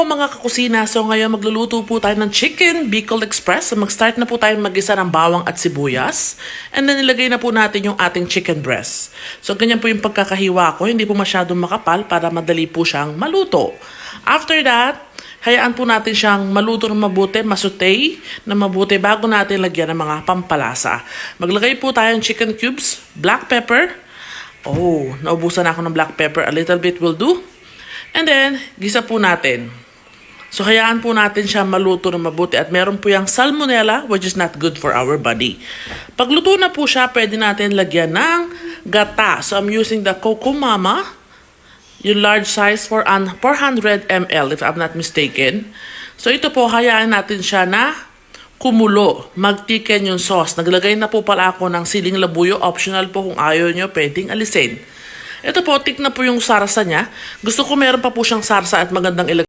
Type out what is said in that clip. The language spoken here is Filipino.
mga kakusina. So ngayon magluluto po tayo ng Chicken Bicol Express. So mag-start na po tayo mag-isa ng bawang at sibuyas. And then ilagay na po natin yung ating chicken breast. So ganyan po yung pagkakahiwa ko. Hindi po masyadong makapal para madali po siyang maluto. After that, hayaan po natin siyang maluto ng mabuti, masutay na mabuti bago natin lagyan ng mga pampalasa. Maglagay po tayo ng chicken cubes, black pepper. Oh, naubusan na ako ng black pepper. A little bit will do. And then, gisa po natin. So, hayaan po natin siya maluto ng mabuti. At meron po yung salmonella, which is not good for our body. Pag luto na po siya, pwede natin lagyan ng gata. So, I'm using the Coco Mama. Yung large size for 400 ml, if I'm not mistaken. So, ito po, hayaan natin siya na kumulo. Magtiken yung sauce. Naglagay na po pala ako ng siling labuyo. Optional po kung ayaw nyo, pwedeng alisin. Ito po, tik na po yung sarsa niya. Gusto ko meron pa po siyang sarsa at magandang ilagay.